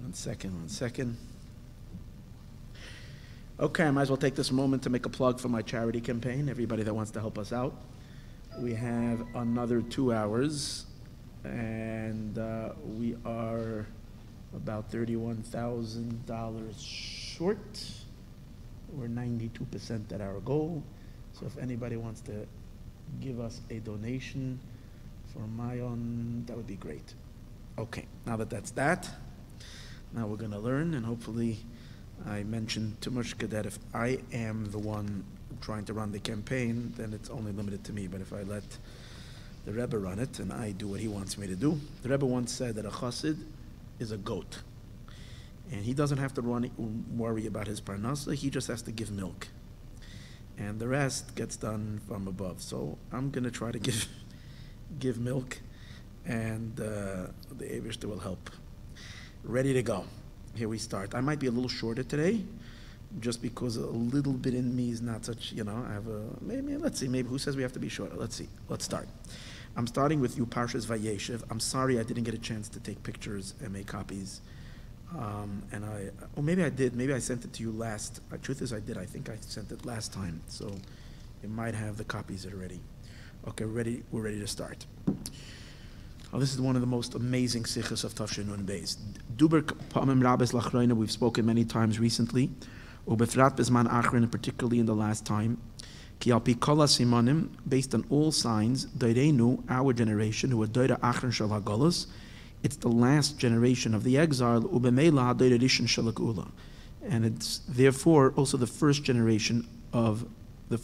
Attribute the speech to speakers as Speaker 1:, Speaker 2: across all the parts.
Speaker 1: One second. Okay, I might as well take this moment to make a plug for my charity campaign. Everybody that wants to help us out. We have another 2 hours, and we are about $31,000 short. We're 92% at our goal. So if anybody wants to give us a donation for Maayon, that would be great. Okay, now that's that, now we're going to learn, and hopefully I mentioned to Mushka that if I am the one trying to run the campaign, then it's only limited to me. But if I let the Rebbe run it and I do what he wants me to do, the Rebbe once said that a chassid is a goat. And he doesn't have to worry about his parnasa, he just has to give milk. And the rest gets done from above. So I'm going to try to give milk, and the Eibishter will help. Ready to go. Here we start. I might be a little shorter today, just because a little bit in me is not such, I have let's see, maybe who says we have to be shorter? Let's see. Let's start. I'm starting with you, Parshas Vayeshev. I'm sorry I didn't get a chance to take pictures and make copies. Maybe I did. Maybe I sent it to you last. The truth is I did. I think I sent it last time. So you might have the copies already. Okay, we're ready to start. Oh, this is one of the most amazing sichos of Tafshin Nun Beis. Duber Pamim Rabes Lachroina, we've spoken many times recently. Ubefrat Bezman Achron, particularly in the last time. Ki al pi kol hasimanim, based on all signs, Doireinu, our generation, who are Doire Achron Shal HaGolus, it's the last generation of the exile, Ubemela Doire Rishon Shal HaGula. And it's therefore also the first generation of the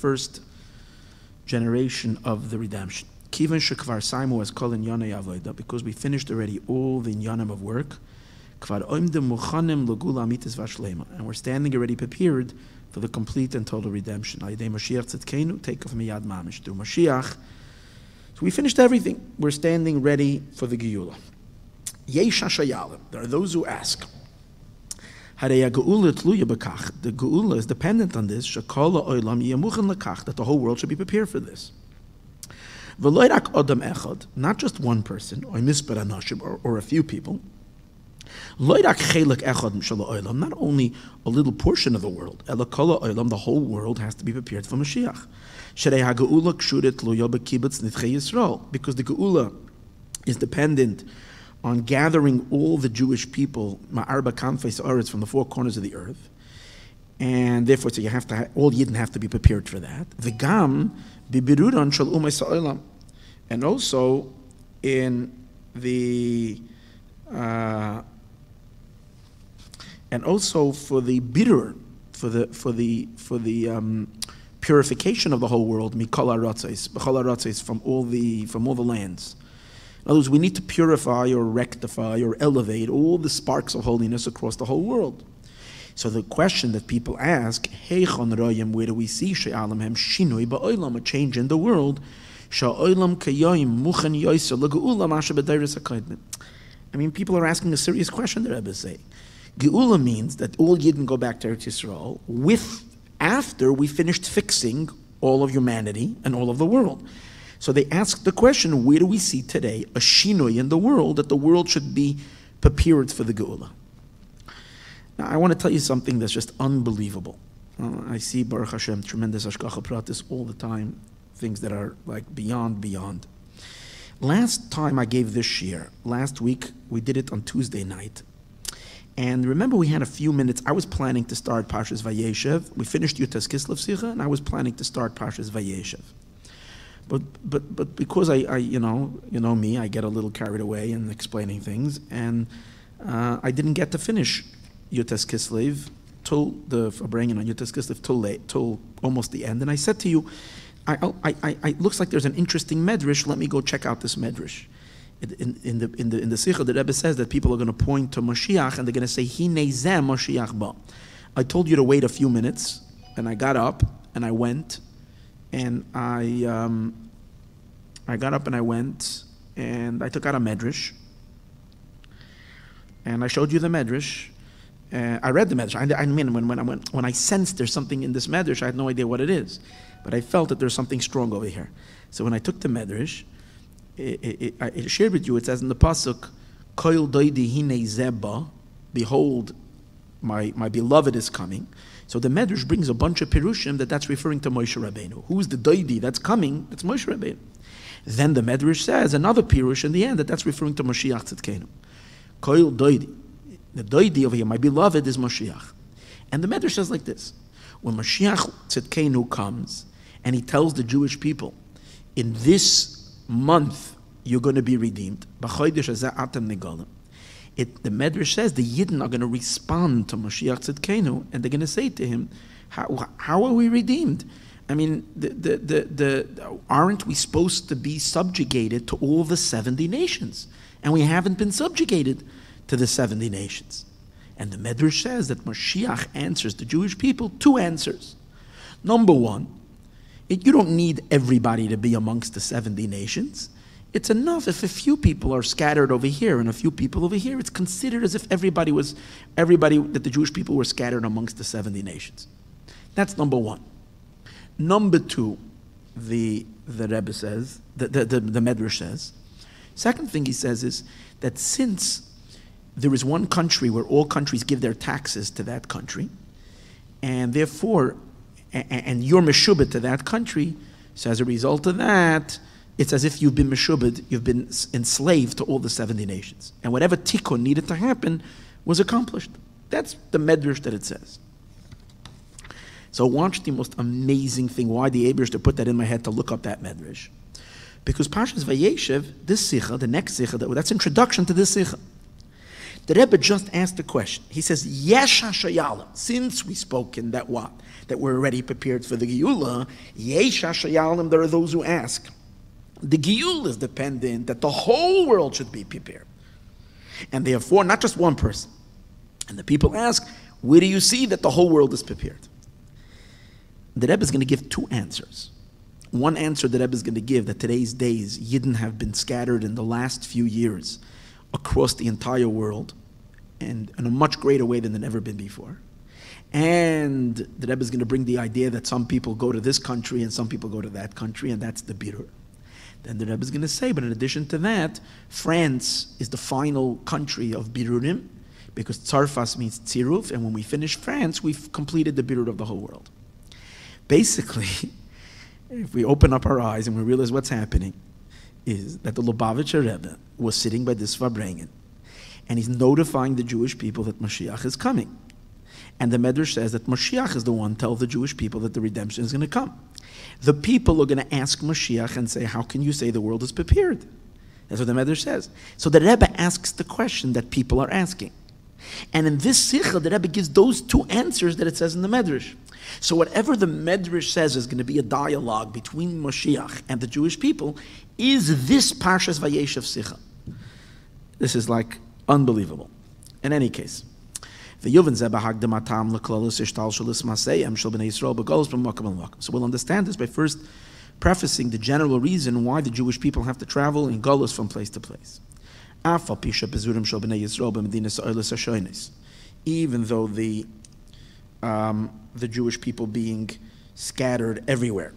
Speaker 1: redemption. Kivan shekvar saimu as kol inyanei avoda, because we finished already all the inyanim of work. Kvar oimdem muchanim lagula amitis vashlema, and we're standing already prepared for the complete and total redemption. Ayidei Mashiach tzedkeinu, take off miyad mamish through Mashiach. So we finished everything. We're standing ready for the Geula. Yesh hashayalim. There are those who ask. Harei geula tluya bekach. The Geula is dependent on this. Shekol ha'olam yamuchen lekach, that the whole world should be prepared for this. Not just one person, or a few people. Not only a little portion of the world, the whole world has to be prepared for Mashiach. Because the Geula is dependent on gathering all the Jewish people from the four corners of the earth. And therefore, so you have to all Yidden have to be prepared for that. And also in the and also for the bitter, for the purification of the whole world, mikol haratzos, from all the lands. In other words, we need to purify or rectify or elevate all the sparks of holiness across the whole world. So the question that people ask, Heichon royim, where do we see she'alam hem shinui ba'olam, a change in the world? Sha'olam kayoim muchen yoyser legeula masha b'deiris hakaydin. I mean, people are asking a serious question, the Rebbe say. Geula means that all Yidden go back to Eretz Yisrael after we finished fixing all of humanity and all of the world. So they ask the question, where do we see today a shinui in the world, that the world should be prepared for the Geula? Now, I want to tell you something that's just unbelievable. I see, Baruch Hashem, tremendous Hashgacha Pratis all the time, things that are like beyond. Last time I gave this shir, last week, we did it on Tuesday night. And remember, we had a few minutes. I was planning to start Parshas Vayeshev. We finished Yutas Kislev Sicha, and I was planning to start Parshas Vayeshev. But because you know me, I get a little carried away in explaining things, and I didn't get to finish Yutas Kislev till the bringing on Yutas Kislev till almost the end. And I said to you, it looks like there's an interesting medrash. Let me go check out this medrash. In the Sikha, the Rebbe says that people are going to point to Mashiach and they're going to say, Hinei zeh Mashiach ba. I told you to wait a few minutes, and I got up and I went, and I got up and I went and I took out a medrash, and I showed you the medrash. I read the medrash. I mean, when I sensed there's something in this medrash, I had no idea what it is, but I felt that there's something strong over here. So when I took the medrash, I shared with you. It says in the pasuk, "Koil doidi hinei zeba," behold, my beloved is coming. So the Medrash brings a bunch of pirushim that's referring to Moshe Rabbeinu. Who's the doidi that's coming? That's Moshe Rabbeinu. Then the Medrash says another pirush in the end that's referring to Mashiach Tzidkenu. Koil doidi. The doidi over here, my beloved, is Mashiach. And the Medrash says like this: when Mashiach Tzidkenu comes and he tells the Jewish people, in this month you're going to be redeemed. The Medrash says the Yidden are going to respond to Mashiach Tzidkenu, and they're going to say to him, how are we redeemed? I mean, aren't we supposed to be subjugated to all the 70 nations? And we haven't been subjugated to the 70 nations. And the Medrash says that Mashiach answers the Jewish people 2 answers. Number 1, you don't need everybody to be amongst the 70 nations. It's enough if a few people are scattered over here and a few people over here. It's considered as if everybody that the Jewish people were scattered amongst the 70 nations. That's number 1. Number 2, the Rebbe says, the Medrash says. Second thing he says is that since there is one country where all countries give their taxes to that country, and therefore, and you're meshubed to that country, so as a result of that, it's as if you've been meshubed, you've been enslaved to all the 70 nations. And whatever tikkun needed to happen was accomplished. That's the Medrash that it says. So watch the most amazing thing, why the Eibishter put that in my head to look up that Medrash. Because Parshas Vayeshev, this Sikha, the next Sikha, that's introduction to this Sikha. The Rebbe just asked the question. He says, Yesh HaShayalim, since we spoke in that what? That we're already prepared for the Geula, Yesh HaShayalim, there are those who ask. The Geula is dependent that the whole world should be prepared. And therefore, not just one person. And the people ask, where do you see that the whole world is prepared? The Rebbe is going to give 2 answers. One answer the Rebbe is going to give, that today's days, Yidden have been scattered in the last few years across the entire world, and in a much greater way than they've ever been before. And the Rebbe is going to bring the idea that some people go to this country and some people go to that country, and that's the birur. Then the Rebbe is going to say, but in addition to that, France is the final country of birurim, because Tzarfas means tziruf, and when we finish France, we've completed the birur of the whole world. Basically, if we open up our eyes and we realize what's happening, is that the Lubavitcher Rebbe was sitting by this Farbrengen, and he's notifying the Jewish people that Mashiach is coming. And the Medrash says that Mashiach is the one to tell the Jewish people that the redemption is going to come. The people are going to ask Mashiach and say, how can you say the world is prepared? That's what the Medrash says. So the Rebbe asks the question that people are asking. And in this Sikha, the Rebbe gives those 2 answers that it says in the Medrash. So whatever the Medrash says is going to be a dialogue between Mashiach and the Jewish people is this Parshas Vayeshev Sikha. This is like unbelievable. In any case, so we'll understand this by first prefacing the general reason why the Jewish people have to travel in Golus from place to place. Even though the Jewish people being scattered everywhere,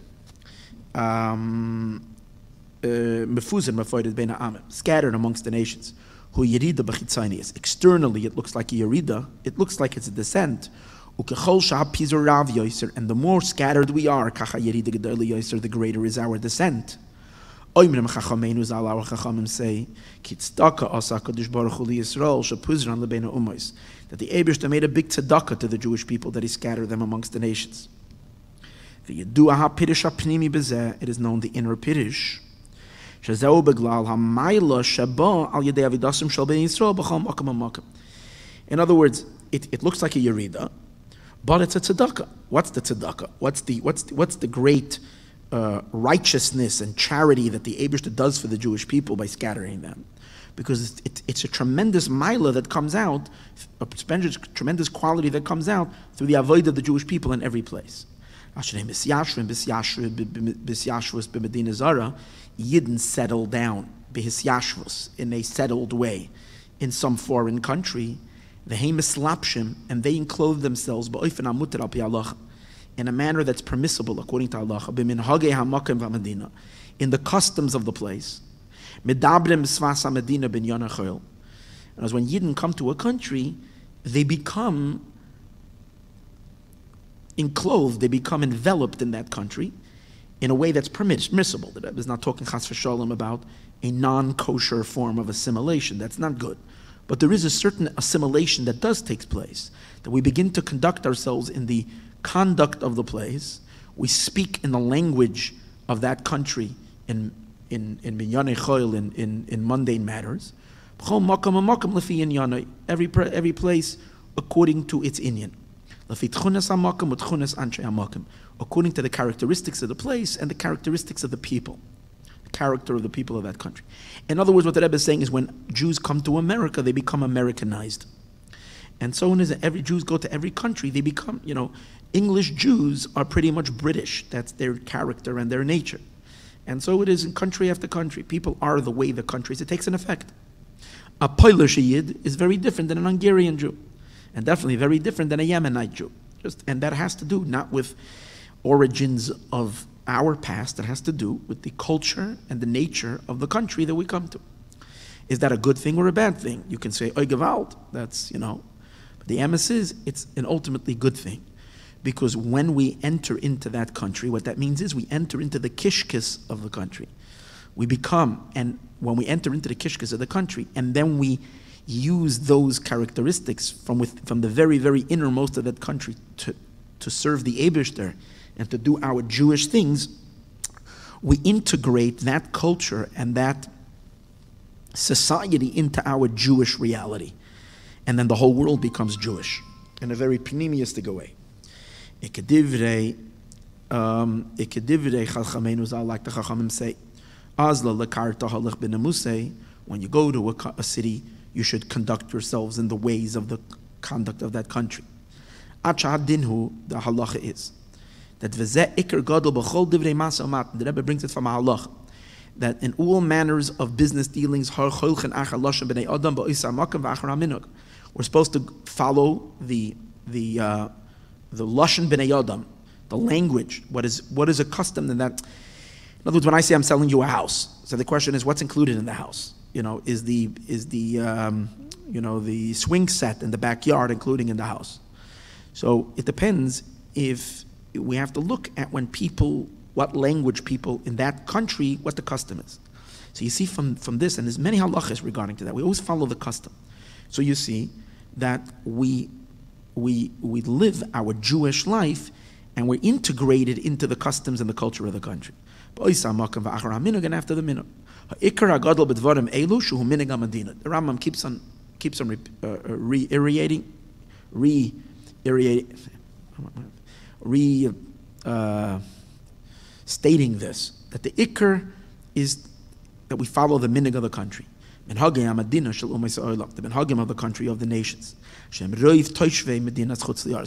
Speaker 1: scattered amongst the nations. Externally, it looks like a yerida. It looks like it's a descent. And the more scattered we are, the greater is our descent. Our Chachamim say that the Eibishter made a big tzedakah to the Jewish people, that he scattered them amongst the nations. It is known the inner pirish. In other words, it looks like a yerida, but it's a tzedakah. What's the tzedakah? What's the great righteousness and charity that the Eibishter does for the Jewish people by scattering them? Because it's a tremendous milah that comes out, a tremendous quality that comes out through the avodah of the Jewish people in every place. Yidden settle down in a settled way in some foreign country, and they enclothe themselves in a manner that's permissible according to Allah, in the customs of the place. And as when Yidden come to a country, they become enclosed, they become enveloped in that country in a way that's permissible. The Rebbe is not talking chas v'shalom about a non-kosher form of assimilation. That's not good. But there is a certain assimilation that does take place, that we begin to conduct ourselves in the conduct of the place. We speak in the language of that country in minyanei choil, in mundane matters. Every place according to its inyan. According to the characteristics of the place and the characteristics of the people. The character of the people of that country. In other words, what the Rebbe is saying is when Jews come to America, they become Americanized. And so when every Jews go to every country, they become, English Jews are pretty much British. That's their character and their nature. And so it is in country after country. People are the way the country is. It takes an effect. A Polish Yid is very different than an Hungarian Jew. And definitely very different than a Yemenite Jew. And that has to do not with origins of our past, it has to do with the culture and the nature of the country that we come to. Is that a good thing or a bad thing? You can say, Oy Gewalt, that's, but the emes is, it's an ultimately good thing. Because when we enter into that country, what that means is we enter into the kishkis of the country. We become, and when we enter into the kishkis of the country, and then we use those characteristics from the very, very innermost of that country to serve the Eibishter and to do our Jewish things, we integrate that culture and that society into our Jewish reality. And then the whole world becomes Jewish in a very pneumistic way. Ikedivrei Chachamenu Zal, like the Chachamim say, Azla lekarta halach b'nemusei, when you go to a city, you should conduct yourselves in the ways of the conduct of that country. Achad dinhu, the halacha is that v'zeh ikar gadol b'chol divrei masa umat. The Rebbe brings it from a halacha that in all manners of business dealings, har cholchen achar lashon b'nei adam ba'isa makam v'achar aminug. We're supposed to follow the lashon b'nei adam, the language. What is accustomed in that? In other words, when I say I'm selling you a house, so the question is, what's included in the house? Is the swing set in the backyard including in the house? So it depends if we have to look at what language people in that country, what the custom is. So you see from this, and there's many halachas regarding to that. We always follow the custom. So you see that we live our Jewish life and we're integrated into the customs and the culture of the country. And after the minhag. The Rambam keeps on stating this, that the ikar is that we follow the minhag of the country. The minhagim of the country of the nations,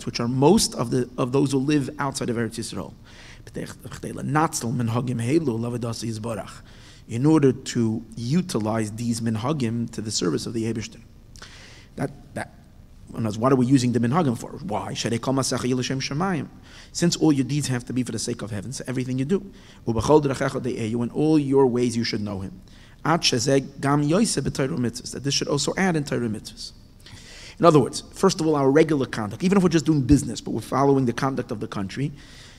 Speaker 1: which are most of those who live outside of Eretz Yisrael. In order to utilize these minhagim to the service of the Eibishter. What are we using the minhagim for? Why? Since all your deeds have to be for the sake of heaven, so everything you do. In all your ways you should know him. That this should also add in Torah mitzvahs. In other words, first of all, our regular conduct, even if we're just doing business, but we're following the conduct of the country,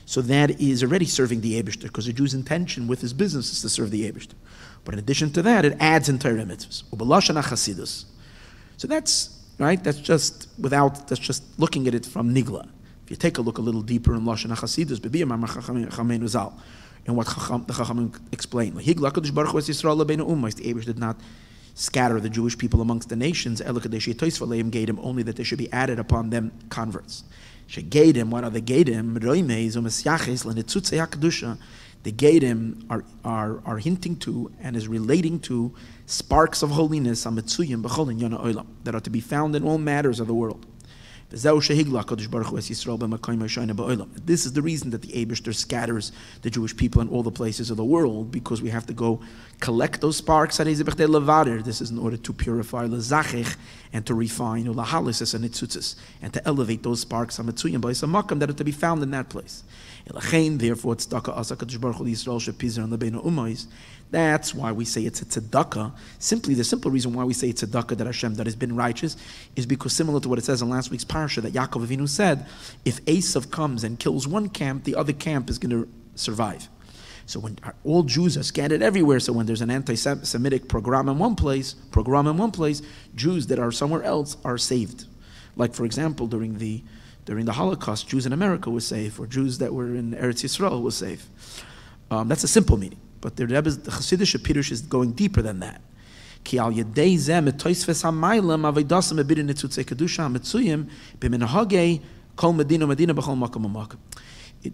Speaker 1: so that is already serving the Eibishter, because the Jew's intention with his business is to serve the Eibishter. But in addition to that, it adds in Torah mitzvahs. So that's right. That's just looking at it from Nigla. If you take a look a little deeper in Lashon HaChasidus, and what the Chachamim explain, the Eibishter did not scatter the Jewish people amongst the nations, only that they should be added upon them converts. What are the Gedim? The Gedim are hinting to and is relating to sparks of holiness that are to be found in all matters of the world. This is the reason that the Eibishter scatters the Jewish people in all the places of the world, because we have to go collect those sparks. This is in order to purify and to refine and to elevate those sparks that are to be found in that place. Therefore, that's why we say it's a tzedakah. The simple reason why we say it's a tzedakah that Hashem that has been righteous is because similar to what it says in last week's parsha that Yaakov Avinu said, if Esav comes and kills one camp, the other camp is going to survive. So when all Jews are scattered everywhere, so when there's an anti-Semitic pogrom in one place, Jews that are somewhere else are saved. Like for example, during the Holocaust, Jews in America were safe, or Jews that were in Eretz Yisrael were safe. That's a simple meaning. But the Chassidish Pirush is going deeper than that.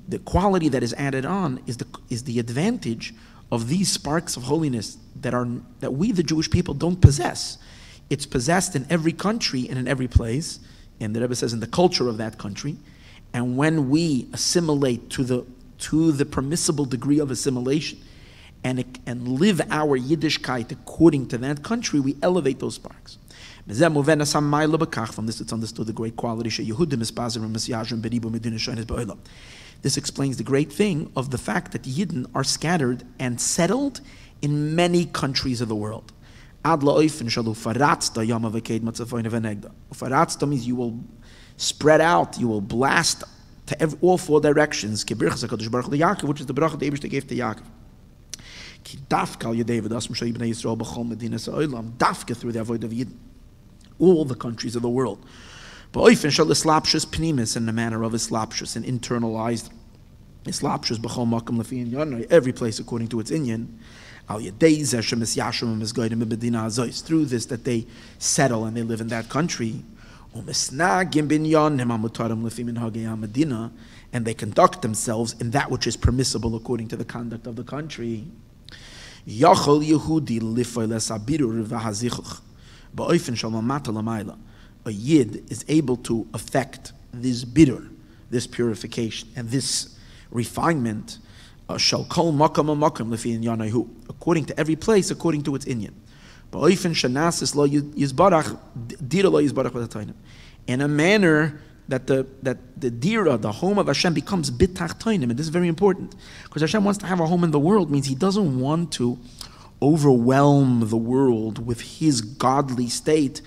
Speaker 1: The quality that is added on is the advantage of these sparks of holiness that we, the Jewish people, don't possess. It's possessed in every country and in every place, and the Rebbe says in the culture of that country. And when we assimilate to the permissible degree of assimilation, and live our Yiddishkeit according to that country, we elevate those sparks. From this it's understood the great quality. This explains the great thing of the fact that Yidden are scattered and settled in many countries of the world. Faratzta means you will spread out, you will blast to all four directions, which is the bracha the Eibishter gave to Yaakov. Dafka through the avoid of Yidden, all the countries of the world. But in the manner of islapshus, an internalized islapshus, every place according to its inyan. Through this that they settle and they live in that country. And they conduct themselves in that which is permissible according to the conduct of the country. A Yid is able to affect this bidur, this purification, and this refinement, according to every place, according to its inyan. In a manner that the dira, the home of Hashem, becomes bitachtoinim, and this is very important, because Hashem wants to have a home in the world, means He doesn't want to overwhelm the world with His godly state,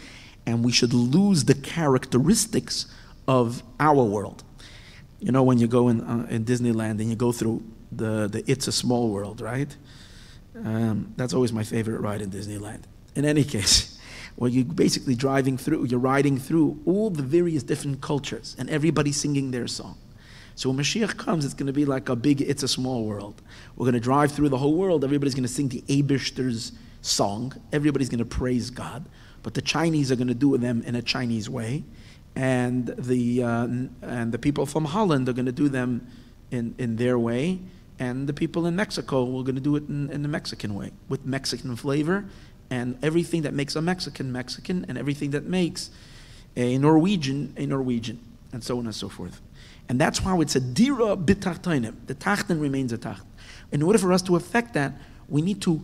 Speaker 1: and we should lose the characteristics of our world. You know, when you go in Disneyland and you go through the It's a Small World, right? That's always my favorite ride in Disneyland. In any case, well, you're basically you're riding through all the various different cultures, and everybody's singing their song. So when Mashiach comes, it's going to be like a big It's a Small World. We're going to drive through the whole world. Everybody's going to sing the Eibishter's song. Everybody's going to praise God. But the Chinese are going to do them in a Chinese way, and the people from Holland are going to do them in their way, and the people in Mexico are going to do it in the Mexican way, with Mexican flavor, and everything that makes a Mexican, and everything that makes a Norwegian, and so on and so forth. And that's why it's a dira b'tachtonim. The tachten remains a tacht. In order for us to affect that, we need to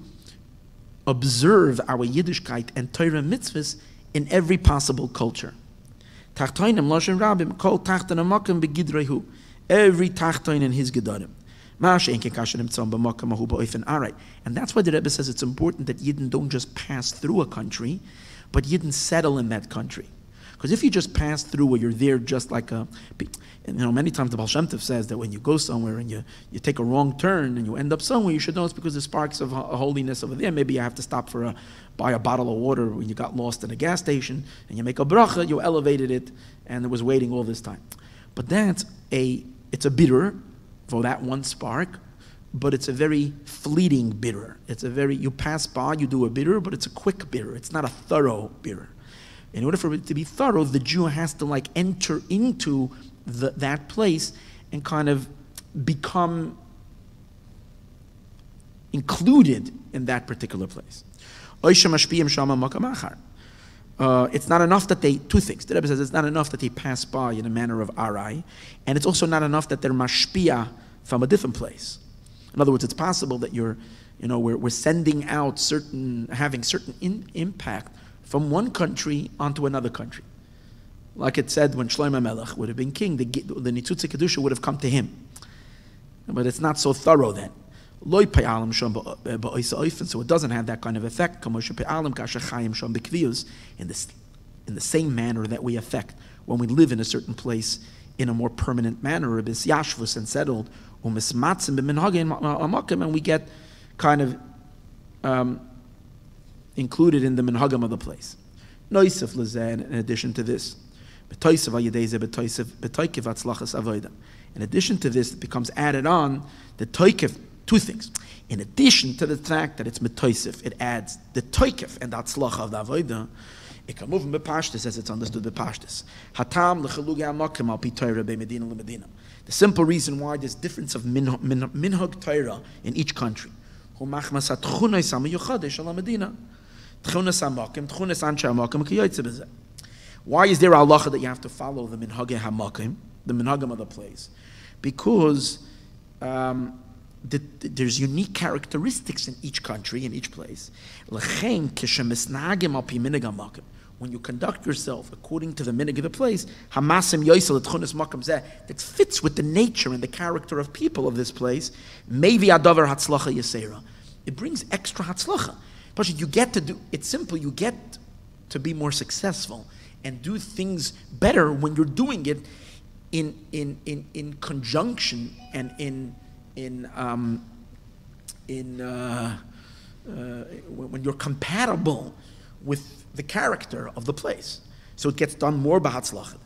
Speaker 1: observe our Yiddishkeit and Torah mitzvahs in every possible culture. Tachtonim loshen rabim kol tachten amakim begidrehu. Every tachton in his gedarim. And that's why the Rebbe says it's important that Yidden don't just pass through a country, but Yidden settle in that country. Because if you just pass through or you're there just like many times the Baal Shem Tov says that when you go somewhere and you take a wrong turn and you end up somewhere, you should know it's because there's sparks of holiness over there. Maybe you have to stop buy a bottle of water when you got lost in a gas station, and you make a bracha, you elevated it, and it was waiting all this time. But it's a bitter for that one spark, but it's a very fleeting bitter. You pass by, you do a bitter, but it's a quick bitter. It's not a thorough bitter. In order for it to be thorough, the Jew has to enter into that place and kind of become included in that particular place. It's not enough that two things. The Rebbe says it's not enough that they pass by in a manner of arai, and it's also not enough that they're mashpia from a different place. In other words, it's possible that we're sending out having certain impact from one country onto another country. Like it said when Shlomo Melech would have been king, the Nitzutze Kedusha would have come to him. but it's not so thorough then. So it doesn't have that kind of effect. In the same manner that we affect when we live in a certain place in a more permanent manner, and settled, and we get kind of included in the minhagim of the place. In addition to this, in addition to this, it becomes added on the toikef, two things. In addition to the fact that it's metoisif, it adds the toikef and the atzlacha of the avodah. It can move in bepashtis as it's understood bepashtis. Hatam lechalugi amakim al pi Torah be medina le medina. The simple reason why there's difference of minhag Torah in each country. Hu machmas hatchunas hamiyuchadesh al medina. Tchunas hamakim, tchunas anshe hamakim, kiyotze b'zeh. Why is there a halacha that you have to follow the minhag hamakim, the minhagim of the place? Because there's unique characteristics in each country, in each place. When you conduct yourself according to the minhag of the place, that fits with the nature and the character of people of this place, it brings extra hatzlacha. But you get to do, it's simple, you get to be more successful and do things better when you're doing it in conjunction and when you're compatible with the character of the place. So it gets done more b'hatzlachet.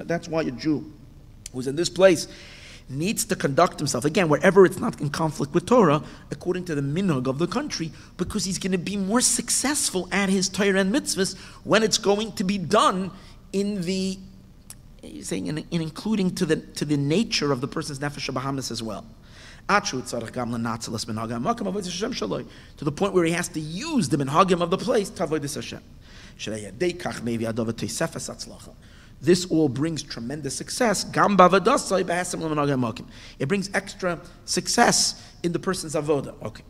Speaker 1: That's why a Jew who's in this place needs to conduct himself, again, wherever it's not in conflict with Torah, according to the minhag of the country, because he's going to be more successful at his Torah and mitzvahs when it's going to be done in the, saying, in including to the nature of the person's nefesh bahamis as well. To the point where he has to use the minhagim of the place to avoid this Hashem. This all brings tremendous success. It brings extra success in the person's avoda. Okay.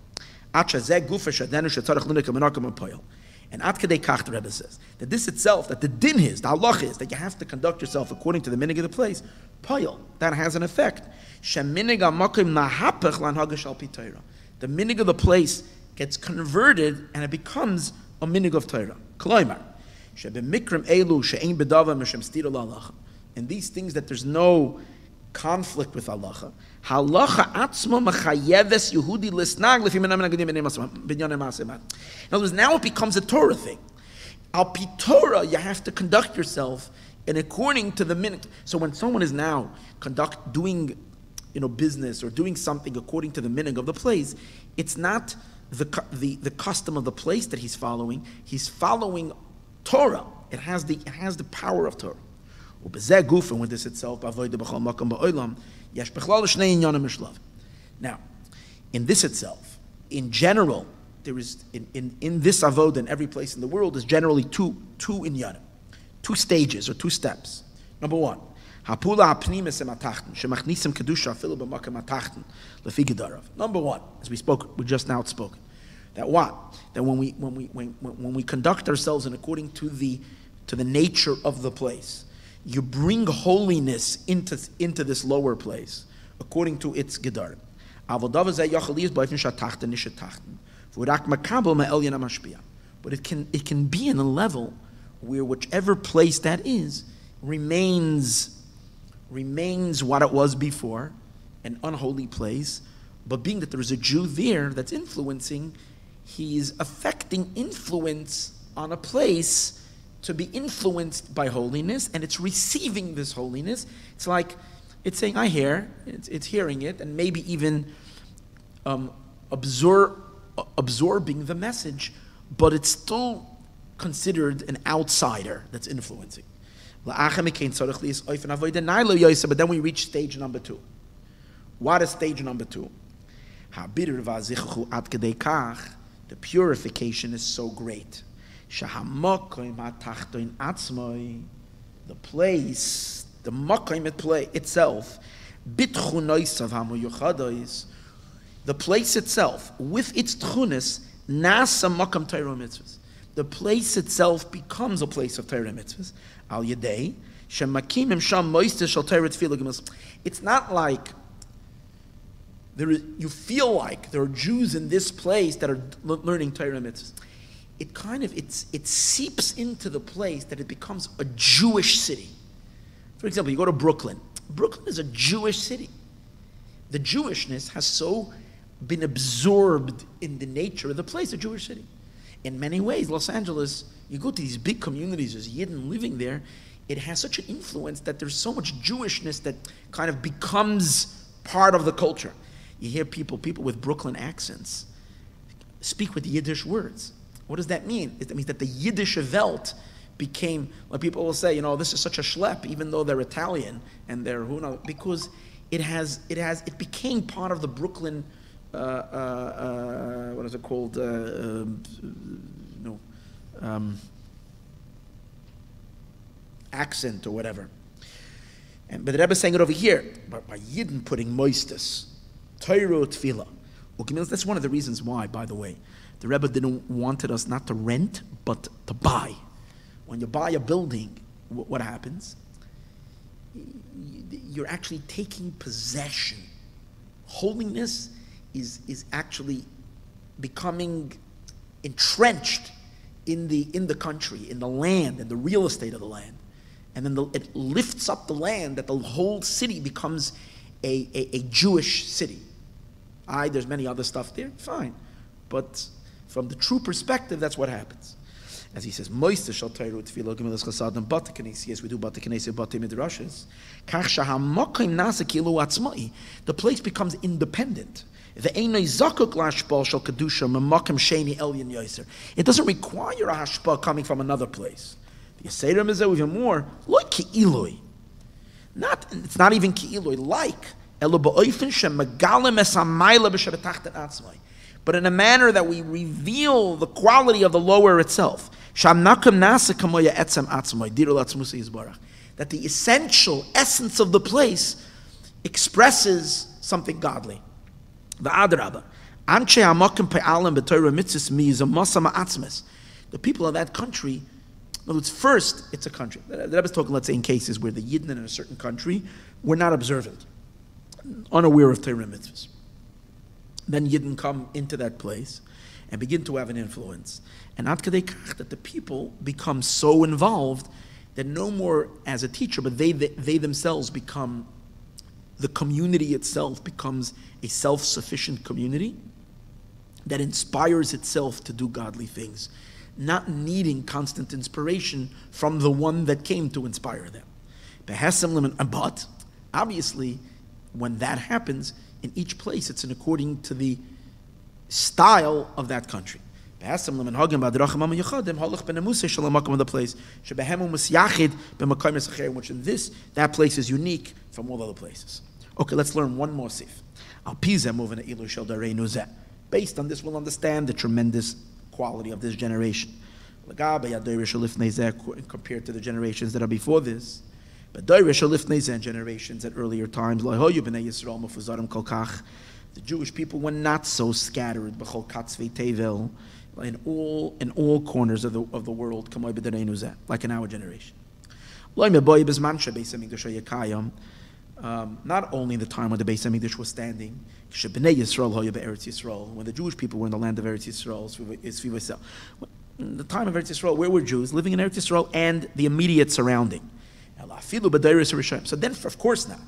Speaker 1: And Ad Kedei Kach, the Rebbe says, that this itself, that the din is, the halach is, that you have to conduct yourself according to the minhag of the place, poil, that has an effect. The minhag of the place gets converted and it becomes a minhag of Torah. In these things that there's no conflict with halacha. Halacha atzma mechayeves Yehudi lisnag lefi minam negadim binyanim ma'asemat. In other words, now it becomes a Torah thing. Al pi Torah, you have to conduct yourself and according to the minhag. So when someone is now doing, business or doing something according to the minhag of the place, it's not the custom of the place that he's following. He's following Torah. It has the power of Torah. And with this itself, now, in this itself, in general, there is in this avodah in every place in the world is generally two inyanim, two stages or two steps. Number one, number one, as we just now spoken, that when we conduct ourselves and according to the nature of the place, you bring holiness into this lower place according to its gedarim. But it can be in a level where whichever place that is remains what it was before, an unholy place. But being that there is a Jew there that's influencing, he is affecting influence on a place to be influenced by holiness, and it's receiving this holiness. It's like, it's saying, I hear, it's hearing it, and maybe even absorbing the message, but it's still considered an outsider that's influencing. But then we reach stage number 2. What is stage number 2? The purification is so great. The place, the makom itself, the place itself, with its tchunas, nasa makam Torah mitzvahs. The place itself becomes a place of Torah mitzvahs. Al yedei It's not like you feel like there are Jews in this place that are learning Torah mitzvahs. It seeps into the place that it becomes a Jewish city. For example, you go to Brooklyn. Brooklyn is a Jewish city. The Jewishness has so been absorbed in the nature of the place, a Jewish city. In many ways, Los Angeles, you go to these big communities, there's Yidden living there, it has such an influence that there's so much Jewishness that kind of becomes part of the culture. You hear people with Brooklyn accents speak with Yiddish words. What does that mean? It means that the Yiddish Welt became, like people will say, this is such a schlep, even though they're Italian and they're who knows, because it became part of the Brooklyn, what is it called? Accent or whatever. But the Rebbe is saying it over here, by Yidden putting moistus, Torah tefillah. That's one of the reasons why, by the way, the Rebbe wanted us not to rent, but to buy. When you buy a building, what happens? You're actually taking possession. Holiness is actually becoming entrenched in the country, in the land, in the real estate of the land. And then it lifts up the land that the whole city becomes a Jewish city. There's many other stuff there, fine. But from the true perspective, that's what happens. As he says, Moiste shall Torah tefillah gemilas chasadim bate knesses. Yes, we do bate knesses, bate midrashes. Kach shahamokim nasa kilu atzmai. The place becomes independent. The einay zakuk lashpal shall kedusha memakim sheni elyon yoser. It doesn't require a hashpah coming from another place. The Yisrael is even more like ki'iloi. It's not even ki'iloi, like elo ba'ofen shemagalim esamayla b'shebetachtet atzmai. But in a manner that we reveal the quality of the lower itself. That the essential essence of the place expresses something godly. The people of that country, in other words, first, it's a country. The Rebbe is talking, let's say, in cases where the Yidden in a certain country were not observant, unaware of Torah mitzvahs. Then Yidden come into that place and begin to have an influence. And ad kadei kach, that the people become so involved that no more as a teacher, but they themselves become, the community itself becomes a self-sufficient community that inspires itself to do godly things, not needing constant inspiration from the one that came to inspire them. But obviously, when that happens, in each place, it's in according to the style of that country. Which in this, that place is unique from all other places. Okay, let's learn one more sif. Based on this, we'll understand the tremendous quality of this generation. Compared to the generations that are before this. But generations at earlier times, the Jewish people were not so scattered in all corners of the world, like in our generation. Not only in the time when the Beis Hamikdash was standing, when the Jewish people were in the land of Eretz Yisrael, in the time of Eretz Yisrael, where were Jews living in Eretz Yisrael and the immediate surrounding. So then, of course not.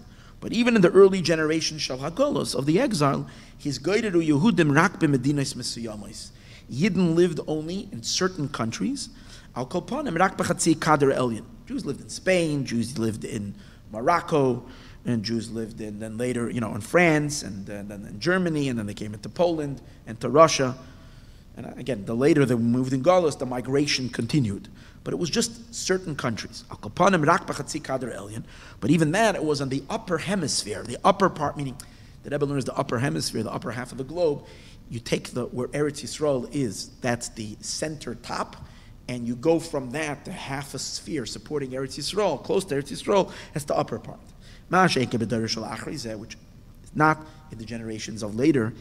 Speaker 1: But even in the early generation shal hagolos of the exile, his goyderu Yehudim rak b'medinos mesuyamis. Yidden lived only in certain countries. Al kolpanim rak b'chatzi kader elyon. Jews lived in Spain. Jews lived in Morocco, and Jews lived in then later, in France, and then in Germany, and then they came into Poland and to Russia. And again, the later they moved in Galus, the migration continued. But it was just certain countries. But even that, it was on the upper hemisphere, the upper part, meaning the Rebbe learns the upper hemisphere, the upper half of the globe. You take where Eretz Yisrael is, that's the center top, and you go from that to half a sphere supporting Eretz Yisrael, close to Eretz Yisrael, that's the upper part. Which is not in the generations of later.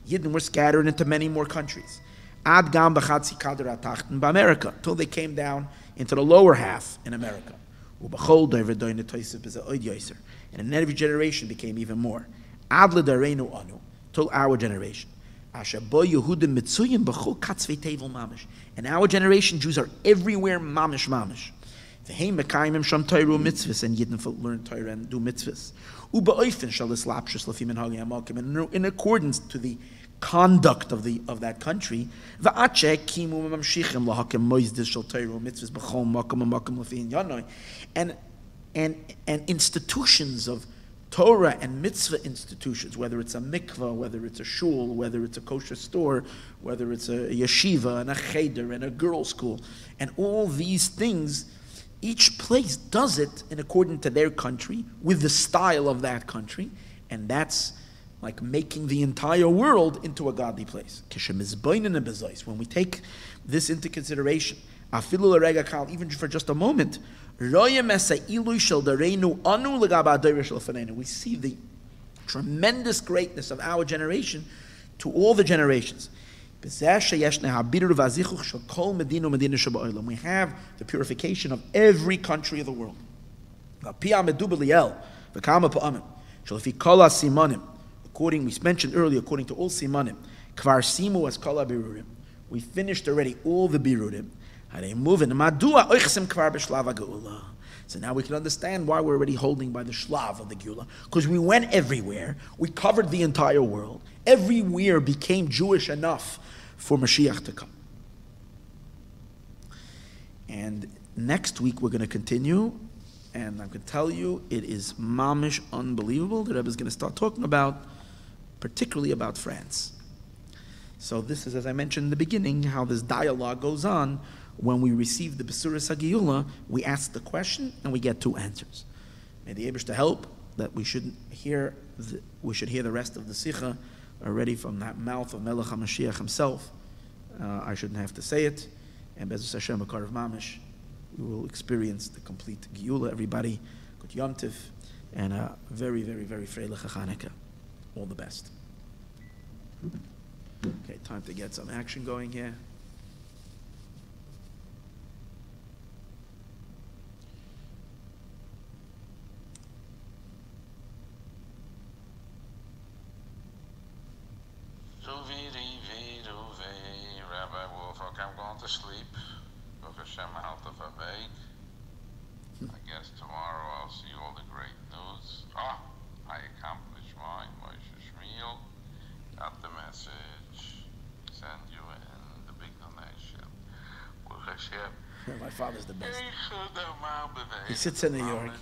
Speaker 1: Yidden were scattered into many more countries. Ad gam b'chatzi kader atachten b'America, till they came down into the lower half in America. Ubachol dover doine toisef b'ze oid yoser, and in every generation became even more. Ad l'dareinu anu, till our generation. Asher bo Yehudim mitzuyim b'chol katzvei tevel mamish, and our generation Jews are everywhere mamish mamish. V'heim mekayimim sham Torah mitzvahs, and Yidden learn Torah and do mitzvahs. Uba'oifen shal eslapshus l'fim minhagi hamakim, and in accordance to the conduct of that country, v'ache kimu mamshichim lahakim moizdis shal Torah mitzvahs b'chol makom makom l'fim yanoi, and institutions of Torah and mitzvah institutions, whether it's a mikvah, whether it's a shul, whether it's a kosher store, whether it's a yeshiva and a cheder and a girls' school, and all these things. Each place does it in accordance to their country, with the style of that country, and that's like making the entire world into a godly place. When we take this into consideration, even for just a moment, we see the tremendous greatness of our generation to all the generations. We have the purification of every country of the world. According, we mentioned earlier, according to all simanim, kvar simu as kol birurim. We finished already all the birurim. So now we can understand why we're already holding by the shlav of the Geula, because we went everywhere, we covered the entire world, everywhere became Jewish enough for Mashiach to come. And next week we're going to continue, and I'm going to tell you, it is mamish unbelievable. The Rebbe is going to start talking about, particularly about France. So this is, as I mentioned in the beginning, how this dialogue goes on. When we receive the Besuras HaGeula, we ask the question and we get two answers. May the Eibush to help that we should hear the rest of the Sikha already from that mouth of Melech HaMashiach himself. I shouldn't have to say it. And Be'ezus Hashem, Akarav Mamish, we will experience the complete Geula. Everybody, good Yom Tiv, and a very, very, very Freilich Chanukah. All the best. Okay, time to get some action going here.
Speaker 2: Rabbi Wolf, okay, I'm going to sleep. Baruch Hashem, health of a bake. I guess tomorrow I'll see all the great news. I accomplished mine. Moshe Shmuel got the message. Send you in the big donation. Baruch Hashem.
Speaker 1: My father's the best. He sits in New York.